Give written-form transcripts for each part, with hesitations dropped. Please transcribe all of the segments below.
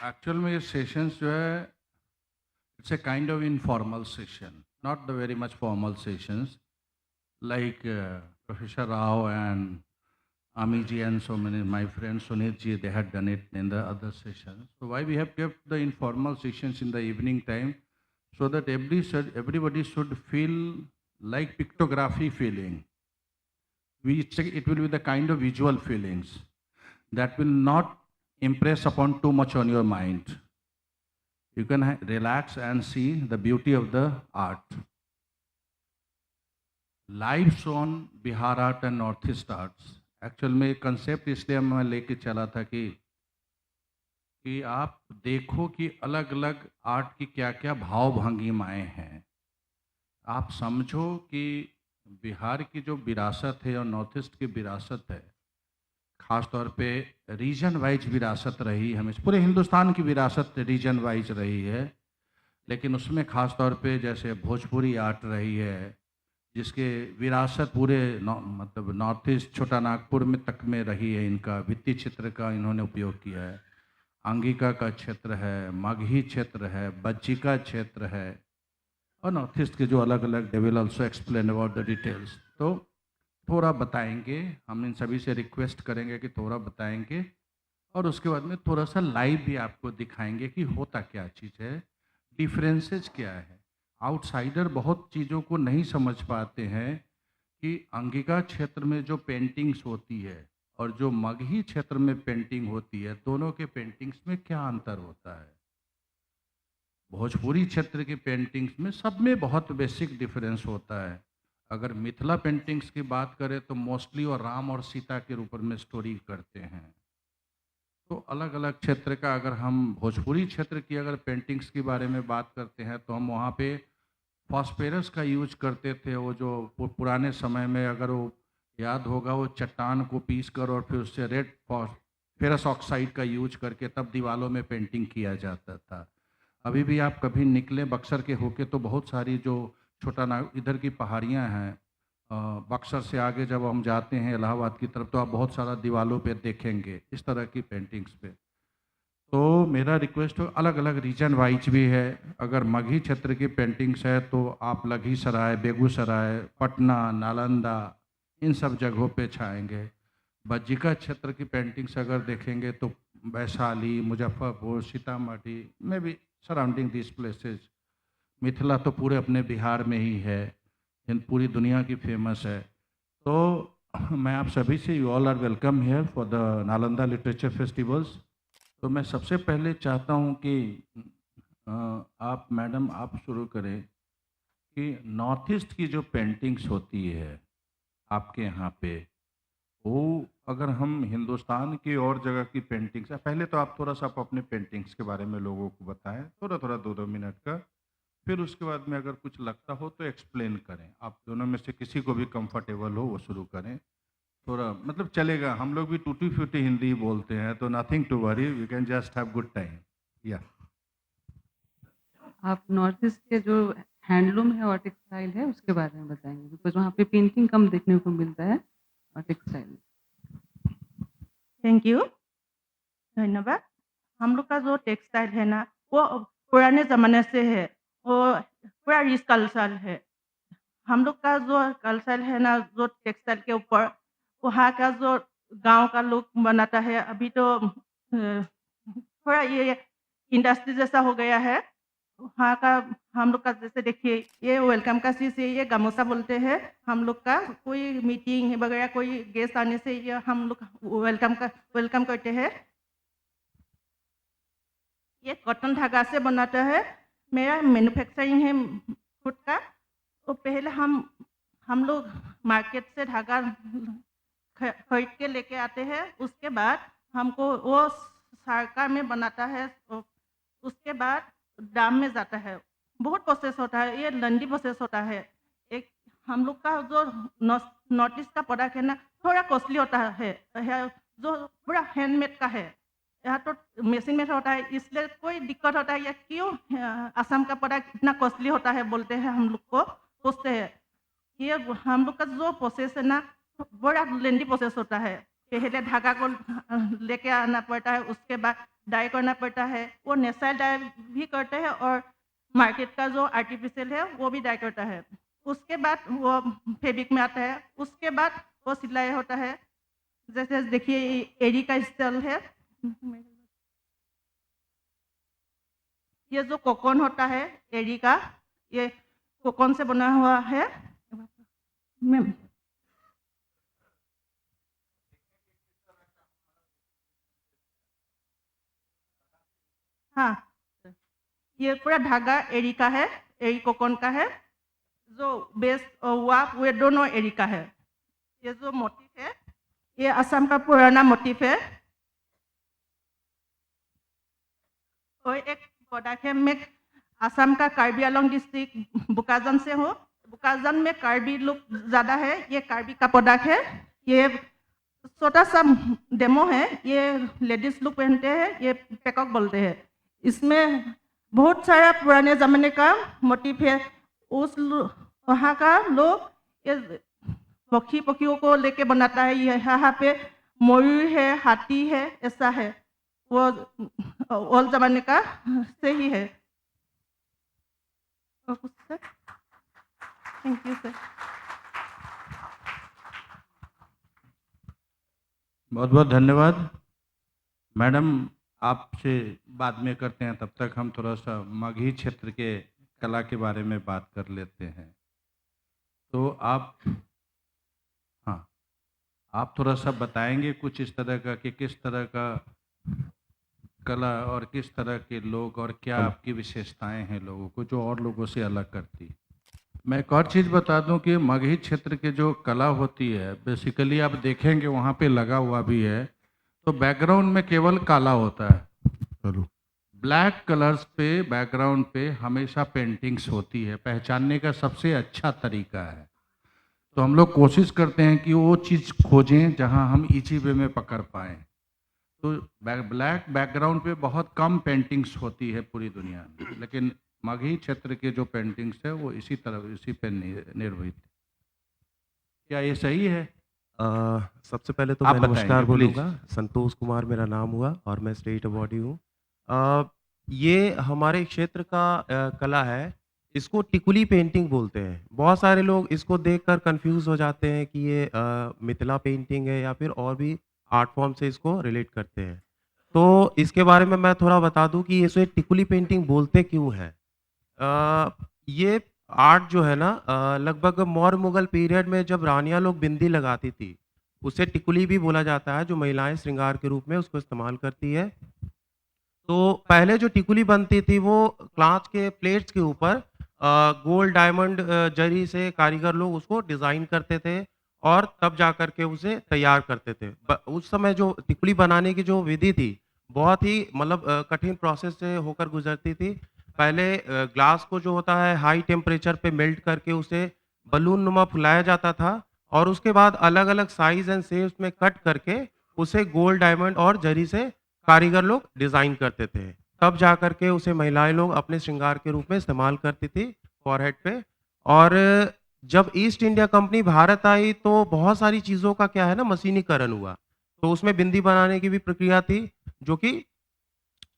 Actual में ये sessions जो है it's a kind of informal session, not the very much formal sessions like Professor Rao and Amiji and so many my friends Sunit ji, they had done it in the other sessions. So why we have kept the informal sessions in the evening time, so that everybody should feel like pictography feeling. It will be the kind of visual feelings that will not impress upon too much on your mind. You can relax and see the beauty of the art. Lives on Bihar art and north east arts, actual में concept इसलिए मैं लेके चला था कि आप देखो कि अलग अलग आर्ट की क्या क्या भाव भंगिमाएँ हैं। आप समझो कि बिहार की जो विरासत है और नॉर्थ ईस्ट की विरासत है, ख़ास तौर पे रीजन वाइज विरासत रही, हमें पूरे हिंदुस्तान की विरासत रीजन वाइज रही है, लेकिन उसमें ख़ास तौर पे जैसे भोजपुरी आर्ट रही है, जिसके विरासत पूरे मतलब नॉर्थ ईस्ट छोटा नागपुर में तक में रही है। इनका भित्ति चित्र का इन्होंने उपयोग किया है, अंगिका का क्षेत्र है, मगही क्षेत्र है, बज्जिका क्षेत्र है, और नॉर्थ ईस्ट के जो अलग अलग, they will also explain about the details. तो थोड़ा बताएंगे, हम इन सभी से रिक्वेस्ट करेंगे कि थोड़ा बताएंगे, और उसके बाद में थोड़ा सा लाइव भी आपको दिखाएंगे कि होता क्या चीज़ है, डिफरेंसेस क्या है। आउटसाइडर बहुत चीज़ों को नहीं समझ पाते हैं कि अंगिका क्षेत्र में जो पेंटिंग्स होती है और जो मगही क्षेत्र में पेंटिंग होती है, दोनों के पेंटिंग्स में क्या अंतर होता है। भोजपुरी क्षेत्र की पेंटिंग्स में सब में बहुत बेसिक डिफरेंस होता है। अगर मिथिला पेंटिंग्स की बात करें तो मोस्टली वो राम और सीता के ऊपर में स्टोरी करते हैं। तो अलग अलग क्षेत्र का, अगर हम भोजपुरी क्षेत्र की अगर पेंटिंग्स के बारे में बात करते हैं तो हम वहाँ पे फॉस्फेरस का यूज करते थे। वो जो पुराने समय में, अगर वो याद होगा, वो चट्टान को पीस कर और फिर उससे रेड फेरस ऑक्साइड का यूज करके तब दीवालों में पेंटिंग किया जाता था। अभी भी आप कभी निकले बक्सर के होके तो बहुत सारी जो छोटा ना इधर की पहाड़ियाँ हैं, बक्सर से आगे जब हम जाते हैं इलाहाबाद की तरफ, तो आप बहुत सारा दीवालों पे देखेंगे इस तरह की पेंटिंग्स पे। तो मेरा रिक्वेस्ट हो, अलग अलग रीजन वाइज भी है। अगर मगही क्षेत्र की पेंटिंग्स है तो आप लखीसराय, बेगूसराय, पटना, नालंदा, इन सब जगहों पे छाएंगे। बज्जिका क्षेत्र की पेंटिंग्स अगर देखेंगे तो वैशाली, मुजफ्फरपुर, सीतामढ़ी में भी, सराउंडिंग दिस प्लेसेस। मिथिला तो पूरे अपने बिहार में ही है, इन पूरी दुनिया की फेमस है। तो मैं आप सभी से, you all are welcome here for the Nalanda literature festivals. तो मैं सबसे पहले चाहता हूँ कि आप मैडम आप शुरू करें कि नॉर्थ ईस्ट की जो पेंटिंग्स होती है आपके यहाँ पे, वो अगर हम हिंदुस्तान की और जगह की पेंटिंग्स है, पहले तो आप थोड़ा सा आप अपने पेंटिंग्स के बारे में लोगों को बताएं, थोड़ा थोड़ा 2-2 मिनट का। फिर उसके बाद में अगर कुछ लगता हो तो एक्सप्लेन करें। आप दोनों में से किसी को भी कंफर्टेबल हो वो शुरू करें। थोड़ा मतलब चलेगा, हम लोग भी टूटी फूटी हिंदी बोलते हैं, तो nothing to worry, we can just have good time. या आप नॉर्थ ईस्ट के जो हैंडलूम है और टेक्सटाइल है उसके बारे में बताएंगे, बिकॉज वहाँ पे पेंटिंग कम देखने को मिलता है और टेक्सटाइल। थैंक यू, धन्यवाद। हम लोग का जो टेक्सटाइल है ना, वो पुराने ज़माने से है, वो पूरा रिच कल्चर है। हम लोग का जो कल्चर है ना, जो टेक्सटाइल के ऊपर, वहाँ का जो गाँव का लोग बनाता है। अभी तो थोड़ा ये इंडस्ट्री जैसा हो गया है। वहाँ का हम लोग का, जैसे देखिए, ये वेलकम का चीज़ है, ये गामोसा बोलते हैं। हम लोग का कोई मीटिंग वगैरह, कोई गेस्ट आने से ये हम लोग वेलकम करते हैं। ये कॉटन धागा से बनाता है। मेरा मैन्युफैक्चरिंग है खुद का। तो पहले हम लोग मार्केट से धागा खरीद के लेके आते हैं। उसके बाद हमको वो सारका में बनाता है। उसके बाद दाम में जाता है। बहुत प्रोसेस होता है, ये लंबी प्रोसेस होता है। एक हम लोग का जो नॉर्थ ईस्ट का प्रोडक्ट है ना, थोड़ा कॉस्टली होता है, जो पूरा हैंडमेड का है। यहाँ तो मशीन में होता है, इसलिए कोई दिक्कत होता है या क्यों असम का प्रोडक्ट इतना कॉस्टली होता है बोलते हैं, हम लोग को पूछते हैं। ये हम लोग का जो प्रोसेस है ना, बड़ा लेंदी प्रोसेस होता है। पहले धागा को लेके आना पड़ता है, उसके बाद डाई करना पड़ता है, वो नेचुरल डाई भी करते हैं और मार्केट का जो आर्टिफिशियल है वो भी डाई करता है। उसके बाद वो फैब्रिक में आता है, उसके बाद वो सिलाई होता है। जैसे देखिए ये एरी का स्टाइल है, ये जो कोकोन होता है एरी का, ये कोकोन से बना हुआ है। मैम हाँ, ये पूरा धागा एरी का है, एरी कोकोन का है। जो बेस हुआ वो दोनों एरी का है। ये जो मोटिफ है ये असम का पुराना मोटिफ है। और एक प्रोडक्ट है, मैं असम का कार्बी आंगलोंग डिस्ट्रिक्ट बुकाजन से हूँ। बुकाजन में कार्बी लोग ज़्यादा है, ये कार्बी का प्रोडक्ट है। ये छोटा सा डेमो है, ये लेडीज लोग पहनते हैं, ये पेकॉक बोलते हैं। इसमें बहुत सारा पुराने ज़माने का मोटिफ है। वहाँ का लोग ये पक्षियों को लेके बनाता है। यहाँ पे मयूर है, हाथी है, ऐसा है, वो ओल्ड ज़माने का से ही है। और कुछ सर? Thank you sir. बहुत बहुत धन्यवाद मैडम, आपसे बाद में करते हैं। तब तक हम थोड़ा सा मगही क्षेत्र के कला के बारे में बात कर लेते हैं। तो आप आप थोड़ा सा बताएंगे कुछ इस तरह का कि किस तरह का कला और किस तरह के लोग और क्या आपकी विशेषताएं हैं लोगों को जो और लोगों से अलग करती। मैं एक और चीज़ बता दूं कि मगही क्षेत्र के जो कला होती है बेसिकली आप देखेंगे वहाँ पे लगा हुआ भी है, तो बैकग्राउंड में केवल काला होता है। ब्लैक कलर्स पे बैकग्राउंड पे हमेशा पेंटिंग्स होती है। पहचानने का सबसे अच्छा तरीका है। तो हम लोग कोशिश करते हैं कि वो चीज़ खोजें जहां हम इजी वे में पकड़ पाएँ। तो ब्लैक बैकग्राउंड पे बहुत कम पेंटिंग्स होती है पूरी दुनिया में, लेकिन मगही क्षेत्र के जो पेंटिंग्स है वो इसी पे निर्मित। क्या ये सही है? सबसे पहले तो आप मैं नमस्कार बताएंगे, प्लीज। बोलूँगा। संतोष कुमार मेरा नाम हुआ और मैं स्टेट अवॉर्डी हूँ। ये हमारे क्षेत्र का कला है। इसको टिकुली पेंटिंग बोलते हैं। बहुत सारे लोग इसको देखकर कंफ्यूज हो जाते हैं कि ये मिथिला पेंटिंग है या फिर और भी आर्ट फॉर्म से इसको रिलेट करते हैं। तो इसके बारे में मैं थोड़ा बता दूं कि इसे टिकुली पेंटिंग बोलते क्यों हैं। ये आर्ट जो है ना, लगभग मौर्य मुगल पीरियड में जब रानियां लोग बिंदी लगाती थी, उसे टिकुली भी बोला जाता है, जो महिलाएं श्रृंगार के रूप में उसको इस्तेमाल करती है। तो पहले जो टिकुली बनती थी वो कांच के प्लेट्स के ऊपर गोल्ड डायमंड जरी से कारीगर लोग उसको डिज़ाइन करते थे और तब जा कर के उसे तैयार करते थे। उस समय जो टिकुली बनाने की जो विधि थी बहुत ही मतलब कठिन प्रोसेस से होकर गुजरती थी। पहले ग्लास को जो होता है हाई टेम्परेचर पे मेल्ट करके उसे बलून नुमा फुलाया जाता था और उसके बाद अलग अलग साइज एंड शेप्स में कट करके उसे गोल्ड डायमंड और जरी से कारीगर लोग डिज़ाइन करते थे। तब जा कर के उसे महिलाएं लोग अपने श्रृंगार के रूप में इस्तेमाल करती थी फॉरहेड पे। और जब ईस्ट इंडिया कंपनी भारत आई तो बहुत सारी चीज़ों का क्या है ना मशीनीकरण हुआ। तो उसमें बिंदी बनाने की भी प्रक्रिया थी जो कि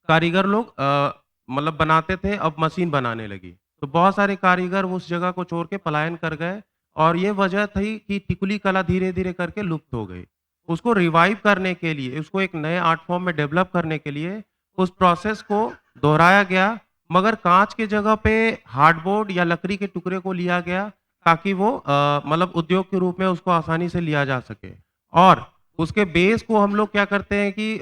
कारीगर लोग मतलब बनाते थे, अब मशीन बनाने लगी। तो बहुत सारे कारीगर उस जगह को छोड़ के पलायन कर गए और ये वजह थी कि टिकुली कला धीरे-धीरे करके लुप्त हो गई। उसको रिवाइव करने के लिए, उसको एक नए आर्ट फॉर्म में डेवलप करने के लिए उस प्रोसेस को दोहराया गया, मगर काँच के जगह पे हार्डबोर्ड या लकड़ी के टुकड़े को लिया गया ताकि वो मतलब उद्योग के रूप में उसको आसानी से लिया जा सके। और उसके बेस को हम लोग क्या करते हैं कि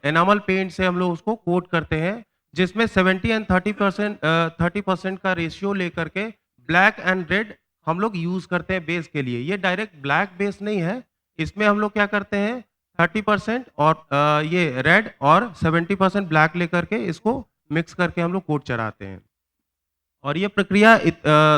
एनामल पेंट से हम लोग उसको कोट करते हैं, जिसमें 70 एंड 30% का रेशियो लेकर के ब्लैक एंड रेड हम लोग यूज़ करते हैं बेस के लिए। ये डायरेक्ट ब्लैक बेस नहीं है, इसमें हम लोग क्या करते हैं 30% और ये रेड और 70% ब्लैक लेकर के इसको मिक्स करके हम लोग कोट चढ़ाते हैं। और ये प्रक्रिया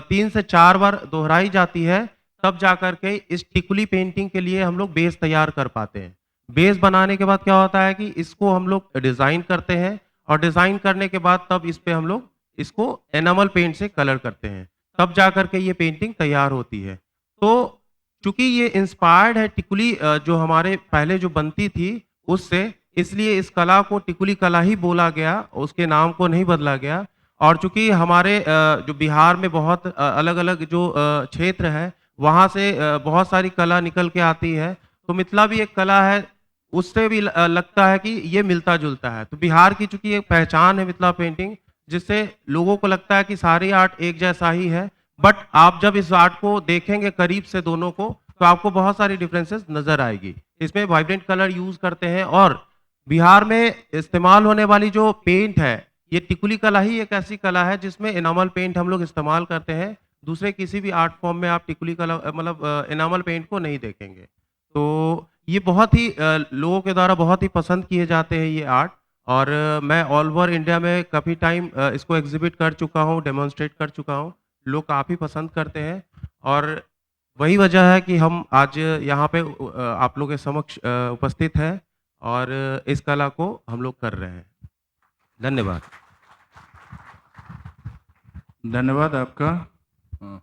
3 से 4 बार दोहराई जाती है, तब जाकर के इस टिकुली पेंटिंग के लिए हम लोग बेस तैयार कर पाते हैं। बेस बनाने के बाद क्या होता है कि इसको हम लोग डिज़ाइन करते हैं और डिज़ाइन करने के बाद तब इस पे हम लोग इसको एनामल पेंट से कलर करते हैं, तब जाकर के ये पेंटिंग तैयार होती है। तो चूँकि ये इंस्पायर्ड है टिकुली जो हमारे पहले जो बनती थी उससे, इसलिए इस कला को टिकुली कला ही बोला गया, उसके नाम को नहीं बदला गया। और चूँकि हमारे जो बिहार में बहुत अलग-अलग जो क्षेत्र है, वहाँ से बहुत सारी कला निकल के आती है, तो मिथिला भी एक कला है, उससे भी लगता है कि ये मिलता-जुलता है। तो बिहार की चूँकि एक पहचान है मिथिला पेंटिंग, जिससे लोगों को लगता है कि सारी आर्ट एक जैसा ही है, बट आप जब इस आर्ट को देखेंगे करीब से दोनों को, तो आपको बहुत सारी डिफरेंसेस नज़र आएगी। इसमें वाइब्रेंट कलर यूज़ करते हैं और बिहार में इस्तेमाल होने वाली जो पेंट है, ये टिकुली कला ही एक ऐसी कला है जिसमें एनामल पेंट हम लोग इस्तेमाल करते हैं। दूसरे किसी भी आर्ट फॉर्म में आप टिकुली कला मतलब एनामल पेंट को नहीं देखेंगे। तो ये बहुत ही लोगों के द्वारा बहुत ही पसंद किए जाते हैं ये आर्ट। और मैं ऑल ओवर इंडिया में काफ़ी टाइम इसको एग्ज़िबिट कर चुका हूँ, डेमोंस्ट्रेट कर चुका हूँ। लोग काफ़ी पसंद करते हैं और वही वजह है कि हम आज यहाँ पे आप लोगों के समक्ष उपस्थित हैं और इस कला को हम लोग कर रहे हैं। धन्यवाद। धन्यवाद आपका। हाँ,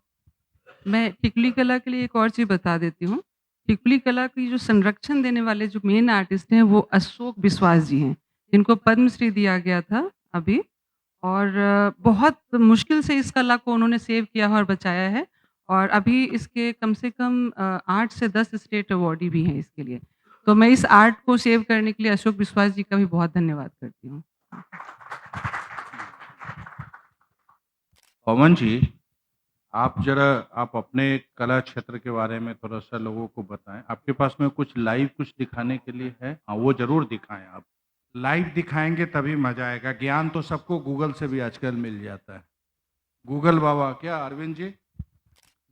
मैं टिकुली कला के लिए एक और चीज़ बता देती हूँ। टिकुली कला की जो संरक्षण देने वाले जो मेन आर्टिस्ट हैं, वो अशोक विश्वास जी हैं, जिनको पद्मश्री दिया गया था अभी। और बहुत मुश्किल से इस कला को उन्होंने सेव किया है और बचाया है। और अभी इसके कम से कम 8 से 10 स्टेट अवार्डी भी हैं इसके लिए। तो मैं इस आर्ट को सेव करने के लिए अशोक विश्वास जी का भी बहुत धन्यवाद करती हूँ। पवन जी, आप अपने कला क्षेत्र के बारे में थोड़ा-सा लोगों को बताएँ। आपके पास में कुछ लाइव कुछ दिखाने के लिए है? हाँ, वो ज़रूर दिखाएँ आप। लाइव दिखाएँगे तभी मज़ा आएगा। ज्ञान तो सबको गूगल से भी आजकल मिल जाता है। गूगल बाबा क्या अरविंद जी? ये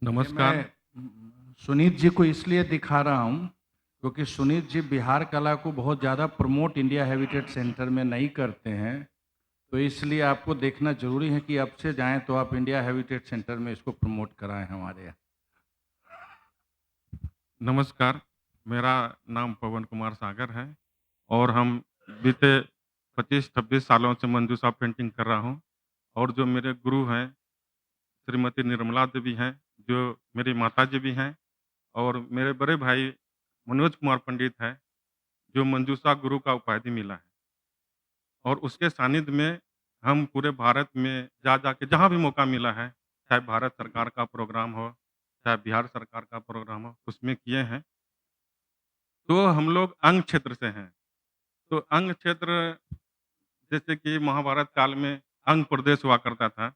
नमस्कार। मैं सुनीत जी को इसलिए दिखा रहा हूँ, क्योंकि सुनीत जी बिहार कला को बहुत ज़्यादा प्रमोट इंडिया हेरिटेज सेंटर में नहीं करते हैं। तो इसलिए आपको देखना ज़रूरी है कि अब से जाएँ तो आप इंडिया हेरिटेज सेंटर में इसको प्रमोट कराएँ हमारे यहाँ। नमस्कार, मेरा नाम पवन कुमार सागर है और हम बीते 25-26 सालों से मंजूषा पेंटिंग कर रहा हूँ और जो मेरे गुरु हैं, श्रीमती निर्मला देवी हैं, जो मेरी माताजी भी हैं और मेरे बड़े भाई मनोज कुमार पंडित हैं, जो मंजूषा गुरु का उपाधि मिला है। और उसके सानिध्य में हम पूरे भारत में जा के जहाँ भी मौका मिला है, चाहे भारत सरकार का प्रोग्राम हो, चाहे बिहार सरकार का प्रोग्राम हो, उसमें किए हैं। तो हम लोग अंग क्षेत्र से हैं। तो अंग क्षेत्र जैसे कि महाभारत काल में अंग प्रदेश हुआ करता था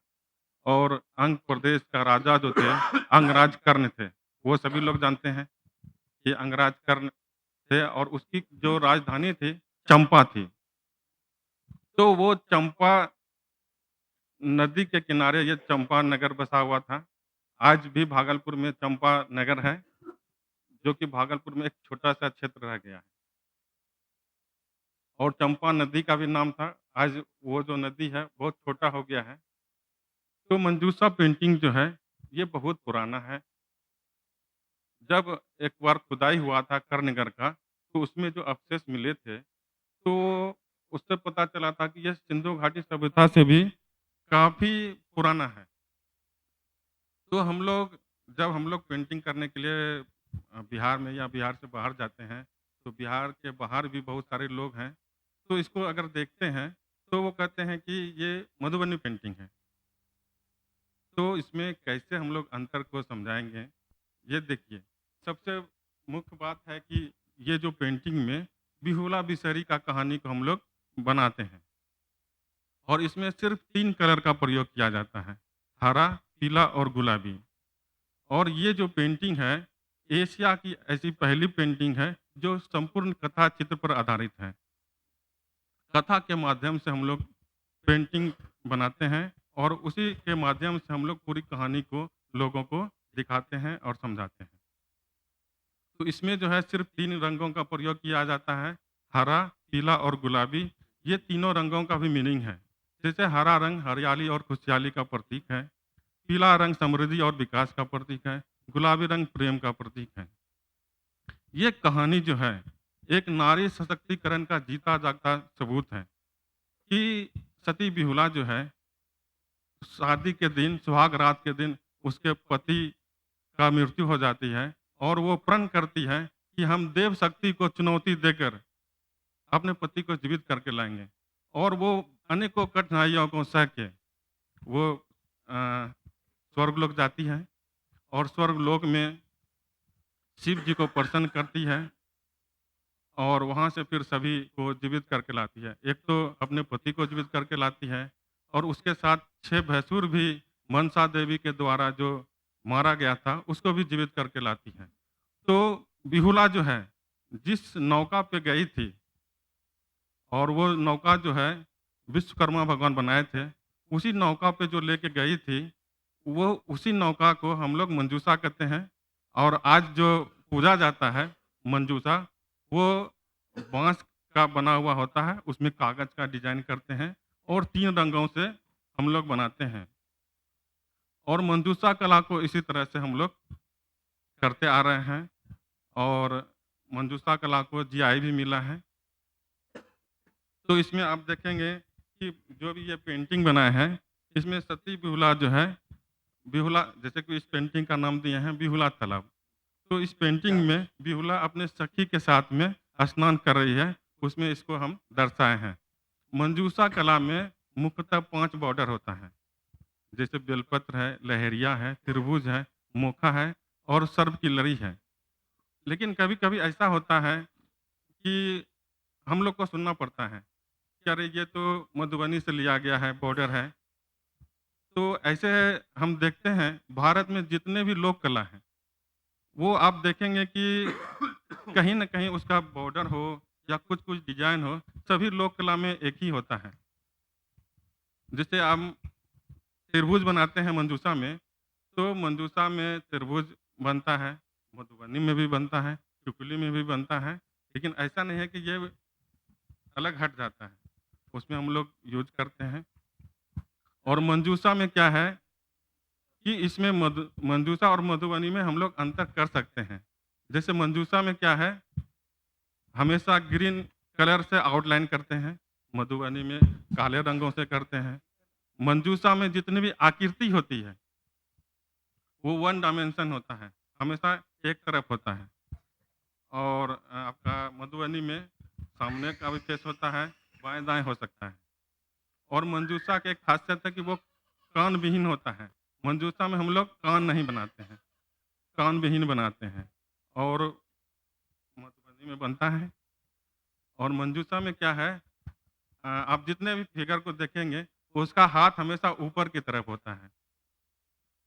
और अंग प्रदेश का राजा जो थे, अंगराज कर्ण थे। वो सभी लोग जानते हैं कि अंगराज कर्ण थे और उसकी जो राजधानी थी, चंपा थी। तो वो चंपा नदी के किनारे ये चंपा नगर बसा हुआ था। आज भी भागलपुर में चंपा नगर है, जो कि भागलपुर में एक छोटा-सा क्षेत्र रह गया है। और चंपा नदी का भी नाम था, आज वो जो नदी है बहुत छोटा हो गया है। तो मंजूषा पेंटिंग जो है, ये बहुत पुराना है। जब एक बार खुदाई हुआ था कर्णनगर का, तो उसमें जो अवशेष मिले थे, तो उससे पता चला था कि ये सिंधु घाटी सभ्यता से भी काफ़ी पुराना है। तो जब हम लोग पेंटिंग करने के लिए बिहार में या बिहार से बाहर जाते हैं, तो बिहार के बाहर भी बहुत सारे लोग हैं। तो इसको अगर देखते हैं, तो वो कहते हैं कि ये मधुबनी पेंटिंग है। तो इसमें कैसे हम लोग अंतर को समझाएँगे? ये देखिए, सबसे मुख्य बात है कि ये जो पेंटिंग में बिहुला बिसहरी का कहानी को हम लोग बनाते हैं और इसमें सिर्फ़ 3 कलर का प्रयोग किया जाता है, हरा, पीला और गुलाबी। और ये जो पेंटिंग है, एशिया की ऐसी पहली पेंटिंग है, जो संपूर्ण कथा चित्र पर आधारित है। कथा के माध्यम से हम लोग पेंटिंग बनाते हैं और उसी के माध्यम से हम लोग पूरी कहानी को लोगों को दिखाते हैं और समझाते हैं। तो इसमें जो है सिर्फ़ 3 रंगों का प्रयोग किया जाता है, हरा, पीला और गुलाबी। ये तीनों रंगों का भी मीनिंग है। जैसे हरा रंग हरियाली और खुशहाली का प्रतीक है, पीला रंग समृद्धि और विकास का प्रतीक है, गुलाबी रंग प्रेम का प्रतीक है। ये कहानी जो है, एक नारी सशक्तिकरण का जीता जागता सबूत है कि सती बिहुला जो है, शादी के दिन, सुहाग रात के दिन उसके पति का मृत्यु हो जाती है और वो प्रण करती है कि हम देव शक्ति को चुनौती देकर अपने पति को जीवित करके लाएँगे और वो अनेकों कठिनाइयों को सह के वो स्वर्गलोक जाती है और स्वर्गलोक में शिव जी को प्रसन्न करती है और वहाँ से फिर सभी को जीवित करके लाती है। एक तो अपने पति को जीवित करके लाती है और उसके साथ 6 भैंसुर भी मनसा देवी के द्वारा जो मारा गया था, उसको भी जीवित करके लाती है। तो बिहुला जो है, जिस नौका पे गई थी और वो नौका जो है विश्वकर्मा भगवान बनाए थे, उसी नौका पे जो लेके गई थी, वो उसी नौका को हम लोग मंजूषा कहते हैं और आज जो पूजा जाता है मंजूषा, वो बाँस का बना हुआ होता है, उसमें कागज़ का डिज़ाइन करते हैं और 3 रंगों से हम लोग बनाते हैं और मंजूषा कला को इसी तरह से हम लोग करते आ रहे हैं और मंजूषा कला को जीआई भी मिला है। तो इसमें आप देखेंगे कि जो भी ये पेंटिंग बनाए हैं, इसमें सती बिहुला जो है, बिहुला जैसे कि इस पेंटिंग का नाम दिए हैं बिहुला तालाब। तो इस पेंटिंग में बिहुला अपने सखी के साथ में स्नान कर रही है, उसमें इसको हम दर्शाए हैं। मंजूषा कला में मुख्यतः 5 बॉर्डर होता है, जैसे बेलपत्र है, लहरिया है, त्रिभुज है, मोखा है और सर्प की लड़ी है। लेकिन कभी-कभी ऐसा होता है कि हम लोग को सुनना पड़ता है कि अरे ये तो मधुबनी से लिया गया है, बॉर्डर है। तो ऐसे हम देखते हैं भारत में जितने भी लोक कला हैं, वो आप देखेंगे कि कहीं न कहीं उसका बॉर्डर हो या कुछ-कुछ डिज़ाइन हो, सभी लोक कला में एक ही होता है। जैसे हम त्रिभुज बनाते हैं मंजूषा में, तो मंजूषा में त्रिभुज बनता है, मधुबनी में भी बनता है, टिकुली में भी बनता है, लेकिन ऐसा नहीं है कि ये अलग हट जाता है, उसमें हम लोग यूज़ करते हैं। और मंजूषा में क्या है कि इसमें मंजूषा और मधुबनी में हम लोग अंतर कर सकते हैं। जैसे मंजूषा में क्या है, हमेशा ग्रीन कलर से आउटलाइन करते हैं, मधुबनी में काले रंगों से करते हैं। मंजूषा में जितनी भी आकृति होती है, वो 1 डायमेंशन होता है, हमेशा एक तरफ होता है। और आपका मधुबनी में सामने का भी फेस होता है, बाएँ-दाएँ हो सकता है। और मंजूषा की एक खासियत है कि वो कान विहीन होता है। मंजूषा में हम लोग कान नहीं बनाते हैं, कान विहीन बनाते हैं और मधुबनी में बनता है। और मंजूषा में क्या है, आप जितने भी फिगर को देखेंगे, उसका हाथ हमेशा ऊपर की तरफ होता है।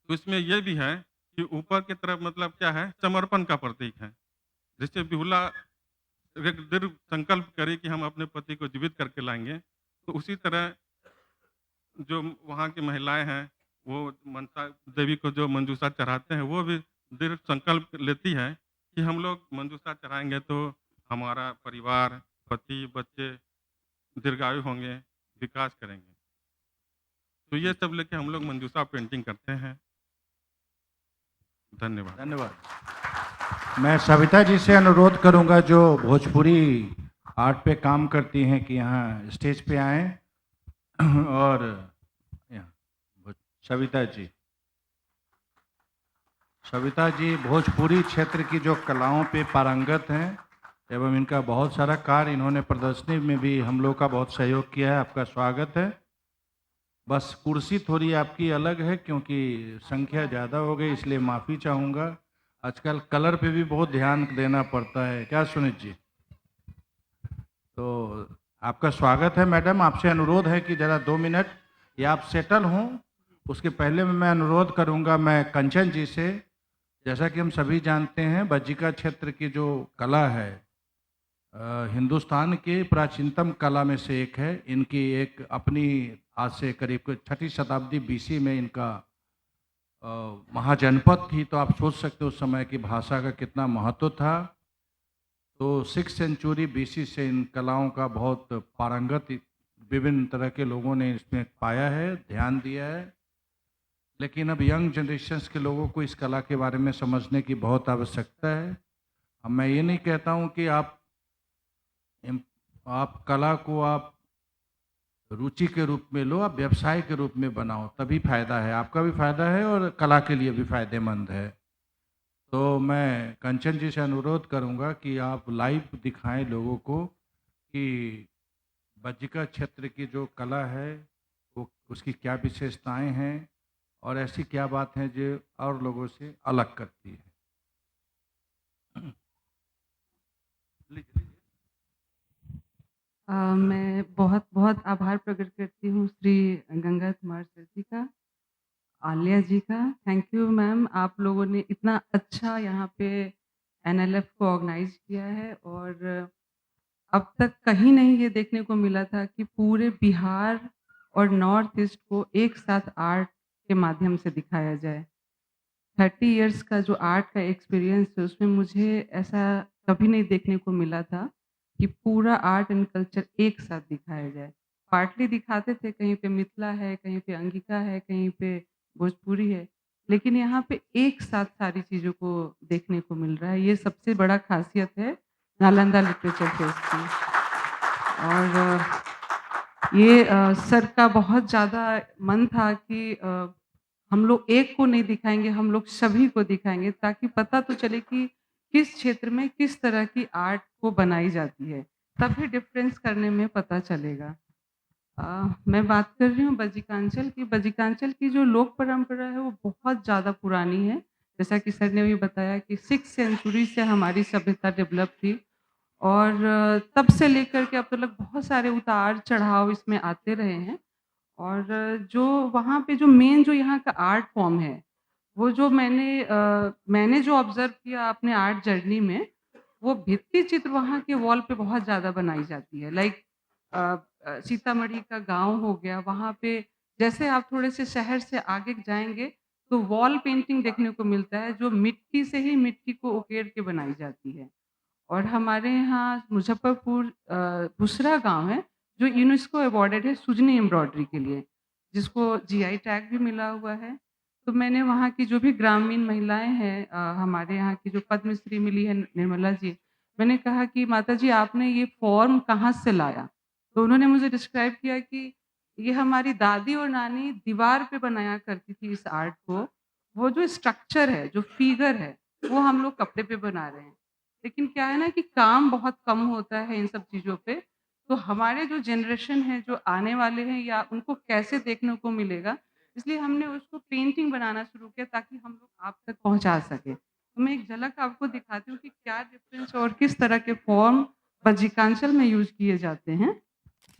तो इसमें ये भी है कि ऊपर की तरफ मतलब क्या है, समर्पण का प्रतीक है। जैसे बिहुला एक दृढ़ संकल्प करे कि हम अपने पति को जीवित करके लाएँगे, तो उसी तरह जो वहाँ की महिलाएँ हैं, वो मनसा देवी को जो मंजूषा चढ़ाते हैं, वो भी दृढ़ संकल्प लेती है कि हम लोग मंजूषा चढ़ाएँगे तो हमारा परिवार, पति, बच्चे दीर्घायु होंगे, विकास करेंगे। तो ये सब लेके हम लोग मंजूषा पेंटिंग करते हैं। धन्यवाद। धन्यवाद। मैं सविता जी से अनुरोध करूंगा जो भोजपुरी आर्ट पे काम करती हैं कि यहाँ स्टेज पे आएं और सविता जी भोजपुरी क्षेत्र की जो कलाओं पे पारंगत हैं एवं इनका बहुत सारा कार्य इन्होंने प्रदर्शनी में भी हम लोग का बहुत सहयोग किया है। आपका स्वागत है। बस कुर्सी थोड़ी आपकी अलग है क्योंकि संख्या ज़्यादा हो गई, इसलिए माफ़ी चाहूँगा। आजकल कलर पे भी बहुत ध्यान देना पड़ता है, क्या सुनीत जी? तो आपका स्वागत है मैडम। आपसे अनुरोध है कि ज़रा 2 मिनट या आप सेटल हों। उसके पहले मैं अनुरोध करूँगा मैं कंचन जी से, जैसा कि हम सभी जानते हैं बज्जिका क्षेत्र की जो कला है हिंदुस्तान के प्राचीनतम कला में से एक है। इनकी एक अपनी आज से करीब 6वीं शताब्दी बीसी में इनका महाजनपद थी, तो आप सोच सकते हो उस समय की भाषा का कितना महत्व था। तो 6th सेंचुरी बीसी से इन कलाओं का बहुत पारंगत विभिन्न तरह के लोगों ने इसमें पाया है, ध्यान दिया है। लेकिन अब यंग जनरेशन्स के लोगों को इस कला के बारे में समझने की बहुत आवश्यकता है। अब मैं ये नहीं कहता हूँ कि आप कला को आप रुचि के रूप में लो, आप व्यवसाय के रूप में बनाओ, तभी फायदा है, आपका भी फायदा है और कला के लिए भी फायदेमंद है। तो मैं कंचन जी से अनुरोध करूंगा कि आप लाइव दिखाएं लोगों को कि बज्जिका क्षेत्र की जो कला है, वो उसकी क्या विशेषताएँ हैं और ऐसी क्या बात है जो और लोगों से अलग करती है? लीजिए, लीजिए। मैं बहुत-बहुत आभार प्रकट करती हूँ श्री गंगा कुमार सर जी का, आलिया जी का। थैंक यू मैम, आप लोगों ने इतना अच्छा यहाँ पे एनएलएफ को ऑर्गेनाइज़ किया है और अब तक कहीं नहीं ये देखने को मिला था कि पूरे बिहार और नॉर्थ ईस्ट को एक साथ आर्ट के माध्यम से दिखाया जाए। 30 इयर्स का जो आर्ट का एक्सपीरियंस है उसमें मुझे ऐसा कभी नहीं देखने को मिला था कि पूरा आर्ट एंड कल्चर एक साथ दिखाया जाए। पार्टली दिखाते थे, कहीं पे मिथिला है, कहीं पे अंगिका है, कहीं पे भोजपुरी है, लेकिन यहाँ पे एक साथ सारी चीज़ों को देखने को मिल रहा है। ये सबसे बड़ा ख़ासियत है नालंदा लिटरेचर फेस्ट की। और ये सर का बहुत ज़्यादा मन था कि हम लोग एक को नहीं दिखाएँगे, हम लोग सभी को दिखाएँगे ताकि पता तो चले कि किस क्षेत्र में किस तरह की आर्ट को बनाई जाती है, तभी डिफ़रेंस करने में पता चलेगा। मैं बात कर रही हूँ बज्जिकांचल की। बज्जिकांचल की जो लोक परंपरा है वो बहुत ज़्यादा पुरानी है। जैसा कि सर ने भी बताया कि 6th सेंचुरी से हमारी सभ्यता डेवलप थी और तब से लेकर के अब तक बहुत सारे उतार-चढ़ाव इसमें आते रहे हैं। और जो वहाँ पे जो मेन जो यहाँ का आर्ट फ़ॉर्म है, वो जो मैंने जो ऑब्ज़र्व किया अपने आर्ट जर्नी में, वो भित्ति चित्र वहाँ के वॉल पे बहुत ज़्यादा बनाई जाती है। लाइक अ सीतामढ़ी का गाँव हो गया, वहाँ पे जैसे आप थोड़े से शहर से आगे जाएँगे, तो वॉल पेंटिंग देखने को मिलता है, जो मिट्टी से ही मिट्टी को उकेर के बनाई जाती है। और हमारे यहाँ मुज़फ़्फ़रपुर बुसरा गाँव है, जो यूनेस्को अवॉर्डेड है सुजनी एम्ब्रॉयडरी के लिए, जिसको जीआई टैग भी मिला हुआ है। तो मैंने वहाँ की जो भी ग्रामीण महिलाएँ हैं हमारे यहाँ की जो पद्मश्री मिली है निर्मला जी, मैंने कहा कि माताजी आपने ये फ़ॉर्म कहाँ से लाया? तो उन्होंने मुझे डिस्क्राइब किया कि ये हमारी दादी और नानी दीवार पे बनाया करती थी इस आर्ट को। वो जो स्ट्रक्चर है, जो फिगर है, वो हम लोग कपड़े पे बना रहे हैं। लेकिन क्या है ना कि काम बहुत कम होता है इन सब चीज़ों पे, तो हमारे जो जनरेशन है, जो आने वाले हैं या उनको कैसे देखने को मिलेगा, इसलिए हमने उसको पेंटिंग बनाना शुरू किया ताकि हम लोग आप तक पहुँचा सकें। तो मैं एक झलक आपको दिखाती हूँ कि क्या डिफ़रेंस और किस तरह के फ़ॉर्म बज्जिकांचल में यूज़ किए जाते हैं।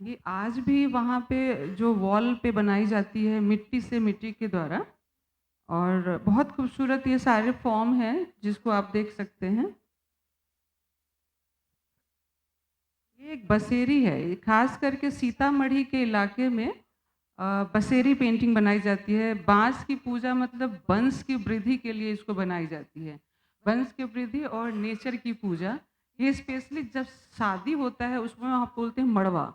ये आज भी वहाँ पे जो वॉल पे बनाई जाती है मिट्टी से मिट्टी के द्वारा और बहुत खूबसूरत ये सारे फ़ॉर्म हैं, जिसको आप देख सकते हैं। ये एक बसेरी है, ये ख़ास करके सीतामढ़ी के इलाके में बसेरी पेंटिंग बनाई जाती है। बाँस की पूजा मतलब वंश की वृद्धि के लिए इसको बनाई जाती है। वंश की वृद्धि और नेचर की पूजा, ये स्पेशली जब शादी होता है उसमें आप बोलते हैं मड़वा,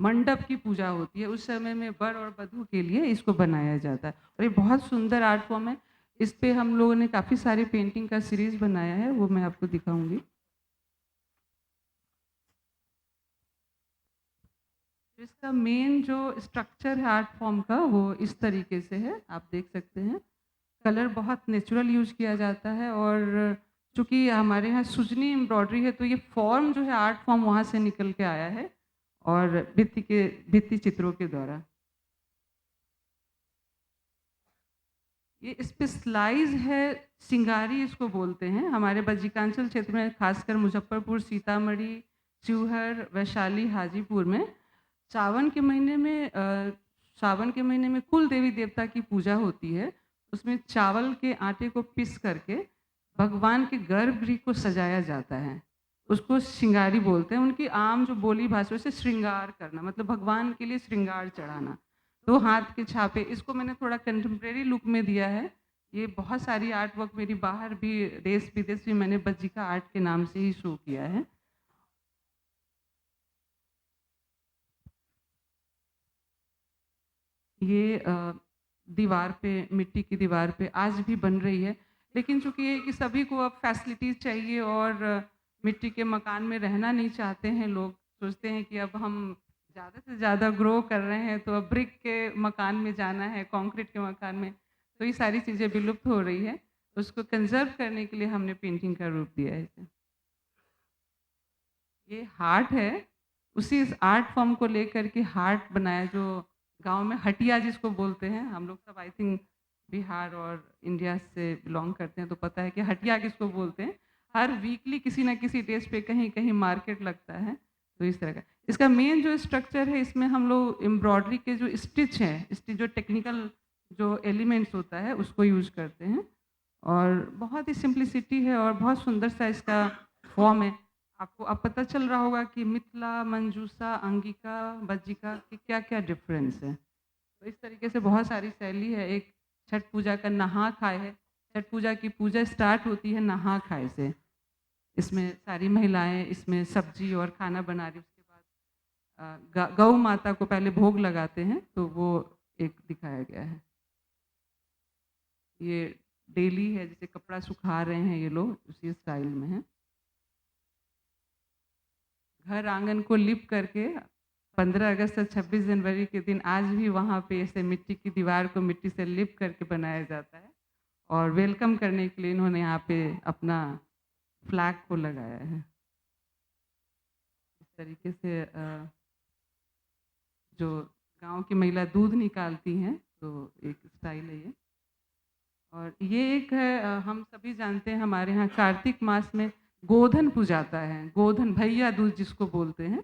मंडप की पूजा होती है, उस समय में वर और वधू के लिए इसको बनाया जाता है। और ये बहुत सुंदर आर्ट फ़ॉर्म है, इस पे हम लोगों ने काफ़ी सारी पेंटिंग का सीरीज़ बनाया है, वो मैं आपको दिखाऊँगी। इसका मेन जो स्ट्रक्चर है आर्ट फॉर्म का वो इस तरीके से है, आप देख सकते हैं। कलर बहुत नेचुरल यूज़ किया जाता है और चूँकि हमारे यहाँ सुजनी एम्ब्रॉयडरी है तो ये फॉर्म जो है आर्ट फॉर्म वहाँ से निकल के आया है और भित्ति चित्रों के द्वारा। ये स्पेशलाइज़ है, सिंगारी इसको बोलते हैं। हमारे बज्जिकांचल क्षेत्र में खासकर मुज़फ्फरपुर, सीतामढ़ी, शिवहर, वैशाली, हाजीपुर में सावन के महीने में कुल देवी-देवता की पूजा होती है। उसमें चावल के आटे को पीस करके भगवान के गर्भगृह को सजाया जाता है। उसको श्रृंगारी बोलते हैं। उनकी आम जो बोली भाषा से श्रृंगार करना मतलब भगवान के लिए श्रृंगार चढ़ाना। तो हाथ के छापे इसको मैंने थोड़ा कंटेम्प्रेरी लुक में दिया है। ये बहुत सारी आर्ट वर्क मेरी बाहर भी देश-विदेश में मैंने बज्जिका आर्ट के नाम से ही शो किया है। ये दीवार पे मिट्टी की दीवार पे आज भी बन रही है। लेकिन चूँकि ये है कि सभी को अब फैसिलिटीज़ चाहिए और मिट्टी के मकान में रहना नहीं चाहते हैं लोग। सोचते हैं कि अब हम ज़्यादा से ज़्यादा ग्रो कर रहे हैं तो अब ब्रिक के मकान में जाना है, कंक्रीट के मकान में। तो ये सारी चीज़ें विलुप्त हो रही है। उसको कंज़र्व करने के लिए हमने पेंटिंग का रूप दिया है इसे। ये हार्ट है, उसी इस आर्ट फॉर्म को लेकर के हार्ट बनाया, जो गाँव में हटिया जिसको बोलते हैं। हम लोग सब आई थिंक बिहार और इंडिया से बिलॉन्ग करते हैं, तो पता है कि हटिया किसको बोलते हैं। हर वीकली किसी न किसी डेज पे कहीं-कहीं मार्केट लगता है, तो इस तरह का। इसका मेन जो स्ट्रक्चर है, इसमें हम लोग एम्ब्रॉयडरी के जो स्टिच हैं, स्टिच जो टेक्निकल जो एलिमेंट्स होता है, उसको यूज़ करते हैं और बहुत ही सिंप्लिसिटी है और बहुत सुंदर सा इसका फॉर्म है। आपको अब पता चल रहा होगा कि मिथिला, मंजूषा, अंगिका, बज्जिका के क्या-क्या डिफरेंस है। तो इस तरीके से बहुत सारी शैली है। एक छठ पूजा का नहा-खाए है। छठ पूजा की पूजा स्टार्ट होती है नहा-खाए से। इसमें सारी महिलाएँ इसमें सब्जी और खाना बना रही, उसके बाद गौ माता को पहले भोग लगाते हैं, तो वो एक दिखाया गया है। ये डेली है, जैसे कपड़ा सुखा रहे हैं ये लोग, उसी स्टाइल में है। घर आंगन को लिप करके 15 अगस्त और 26 जनवरी के दिन आज भी वहाँ पे ऐसे मिट्टी की दीवार को मिट्टी से लिप करके बनाया जाता है और वेलकम करने के लिए इन्होंने यहाँ पे अपना फ्लैग को लगाया है। इस तरीके से जो गांव की महिला दूध निकालती हैं, तो एक स्टाइल है ये। और ये एक है, हम सभी जानते हैं हमारे यहाँ कार्तिक मास में गोधन पूजाता है, गोधन भैया दूज जिसको बोलते हैं।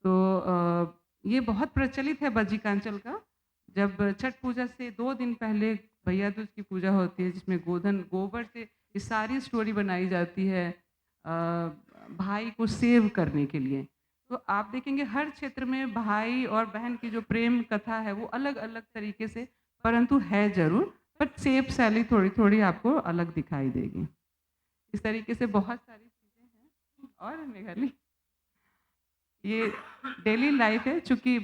तो ये बहुत प्रचलित है बज्जिकांचल का। जब छठ पूजा से 2 दिन पहले भैया दूज की पूजा होती है, जिसमें गोधन गोबर से ये सारी स्टोरी बनाई जाती है भाई को सेव करने के लिए। तो आप देखेंगे हर क्षेत्र में भाई और बहन की जो प्रेम कथा है वो अलग-अलग तरीके से, परंतु है ज़रूर, बट शेप शैली थोड़ी-थोड़ी आपको अलग दिखाई देगी। इस तरीके से बहुत सारी चीज़ें हैं। और मेघाली ये डेली लाइफ है, चूँकि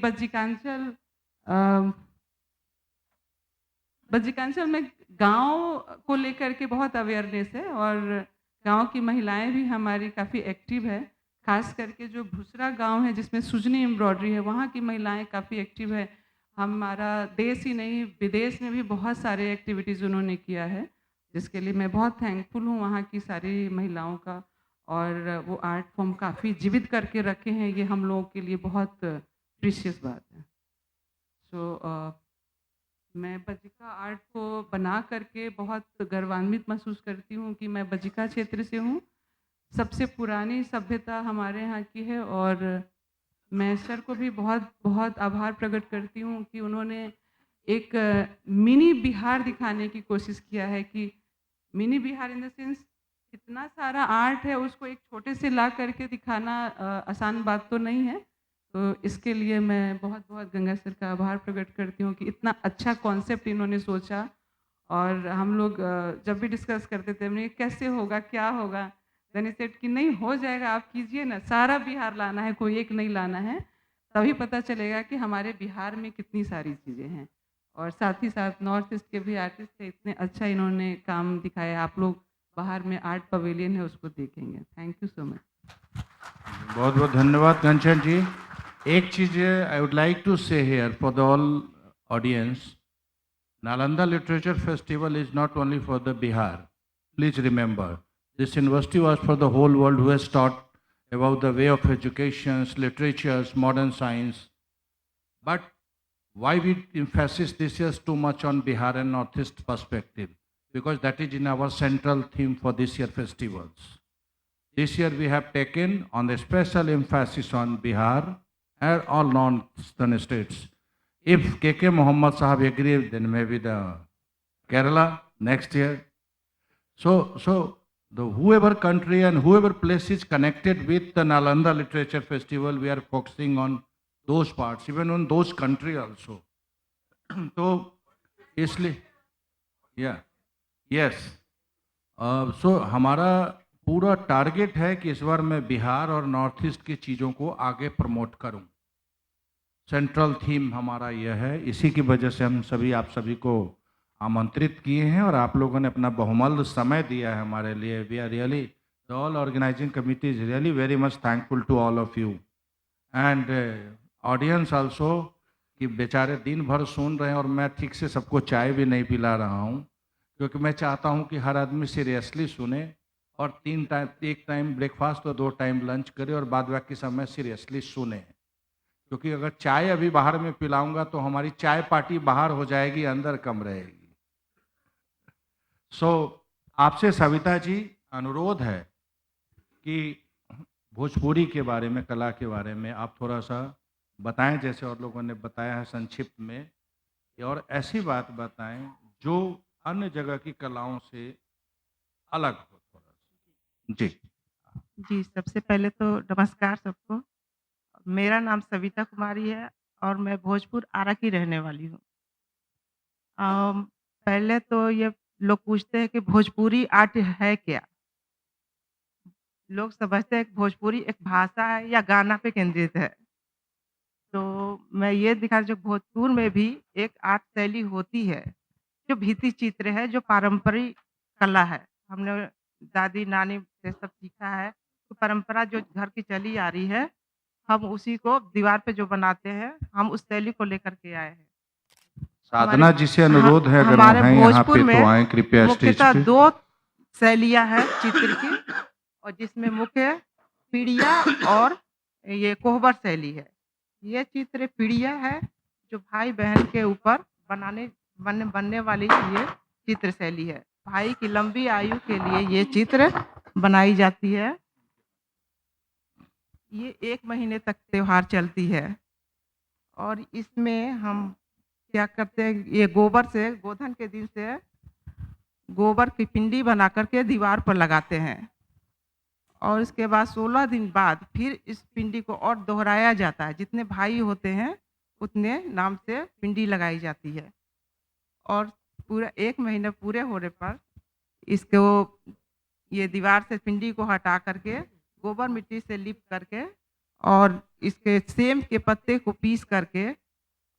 बज्जिकांचल में गाँव को लेकर के बहुत अवेयरनेस है और गाँव की महिलाएं भी हमारी काफ़ी एक्टिव है। खास करके जो भुसरा गांव है जिसमें सुजनी एम्ब्रॉयडरी है, वहाँ की महिलाएं काफ़ी एक्टिव है। हमारा देश ही नहीं, विदेश में भी बहुत सारे एक्टिविटीज़ उन्होंने किया है, जिसके लिए मैं बहुत थैंकफुल हूँ वहाँ की सारी महिलाओं का। और वो आर्ट फॉर्म काफ़ी जीवित करके रखे हैं, ये हम लोगों के लिए बहुत प्रीशियस बात है। सो मैं बज्जिका आर्ट को बना करके बहुत गर्वान्वित महसूस करती हूँ कि मैं बज्जिका क्षेत्र से हूँ। सबसे पुरानी सभ्यता हमारे यहाँ की है और मैं सर को भी बहुत बहुत आभार प्रकट करती हूँ कि उन्होंने एक मिनी बिहार दिखाने की कोशिश किया है। कि mini Bihar in the sense इतना सारा आर्ट है, उसको एक छोटे से ला करके दिखाना आसान बात तो नहीं है। तो इसके लिए मैं बहुत बहुत गंगा सर का आभार प्रकट करती हूँ कि इतना अच्छा कॉन्सेप्ट इन्होंने सोचा। और हम लोग जब भी डिस्कस करते थे, हमने कैसे होगा, क्या होगा, देन सेट कि नहीं हो जाएगा, आप कीजिए ना, सारा बिहार लाना है, कोई एक नहीं लाना है, तभी पता चलेगा कि हमारे बिहार में कितनी सारी चीज़ें हैं। और साथ ही साथ नॉर्थ ईस्ट के भी आर्टिस्ट थे, इतने अच्छा इन्होंने काम दिखाया। आप लोग बाहर में आर्ट पवेलियन है, उसको देखेंगे। Thank you so much. बहुत बहुत धन्यवाद घनश्याम जी। एक चीज़ आई वुड लाइक टू से here for the all audience, Nalanda literature festival is not only for the Bihar. Please remember, this university was for the whole world, who has taught about the way of education, literatures, modern science. But why we emphasis this year too much on Bihar and Northeast perspective? Because that is in our central theme for this year festivals. This year we have taken on the special emphasis on Bihar and all non-eastern states. If K.K. Mohammed Sahab agree, then maybe the Kerala next year. So the whoever country and whoever place is connected with the Nalanda Literature Festival, we are focusing on those parts, even on those country also. तो इसलिए yes so हमारा पूरा target है कि इस बार मैं बिहार और north east की चीज़ों को आगे प्रमोट करूं। सेंट्रल थीम हमारा यह है, इसी की वजह से हम सभी आप सभी को आमंत्रित किए हैं और आप लोगों ने अपना बहुमूल्य समय दिया है हमारे लिए। We are really, the all organising committee is really very much thankful to all of you and audience also, कि बेचारे दिन भर सुन रहे हैं और मैं ठीक से सबको चाय भी नहीं पिला रहा हूँ, क्योंकि मैं चाहता हूँ कि हर आदमी सीरियसली सुने और 3 टाइम, एक टाइम ब्रेकफास्ट और 2 टाइम लंच करें और बाद बाकी समय सीरियसली सुने। क्योंकि अगर चाय अभी बाहर में पिलाऊंगा तो हमारी चाय पार्टी बाहर हो जाएगी, अंदर कम रहेगी। आपसे सविता जी अनुरोध है कि भोजपुरी के बारे में, कला के बारे में आप थोड़ा सा बताएं, जैसे और लोगों ने बताया है संक्षिप्त में, और ऐसी बात बताएं जो अन्य जगह की कलाओं से अलग हो थोड़ा सा। जी। जी, सबसे पहले तो नमस्कार सबको। मेरा नाम सविता कुमारी है और मैं भोजपुर आरा की रहने वाली हूँ। पहले तो ये लोग पूछते हैं कि भोजपुरी आर्ट है क्या? लोग समझते हैं कि भोजपुरी एक भाषा है या गाना पे केंद्रित है। तो मैं ये दिखा जो भोजपुर में भी एक आर्ट शैली होती है, जो भित्ति चित्र है, जो पारंपरिक कला है। हमने दादी-नानी से सब सीखा है, तो परंपरा जो घर की चली आ रही है, हम उसी को दीवार पे जो बनाते हैं, हम उस शैली को लेकर के आए हैं। हमारे साधना जी से हाँ, अनुरोध है, अगर वो हमारे हैं यहाँ भोजपुर पे तो में आएं कृपया स्टेज मुख्यतः पे। 2 शैलियाँ हैं चित्र की और जिसमें मुख्य पीढ़िया और ये कोहबर शैली है। ये चित्र पीढ़िया है, जो भाई-बहन के ऊपर बनने वाली ये चित्र शैली है। भाई की लंबी आयु के लिए ये चित्र बनाई जाती है। ये 1 महीने तक त्योहार चलती है और इसमें हम क्या करते हैं, ये गोबर से गोधन के दिन से गोबर की पिंडी बना कर के दीवार पर लगाते हैं और इसके बाद 16 दिन बाद फिर इस पिंडी को और दोहराया जाता है। जितने भाई होते हैं, उतने नाम से पिंडी लगाई जाती है और पूरा 1 महीना पूरे होने पर इसको ये दीवार से पिंडी को हटा करके गोबर मिट्टी से लिप करके और इसके सेम के पत्ते को पीस करके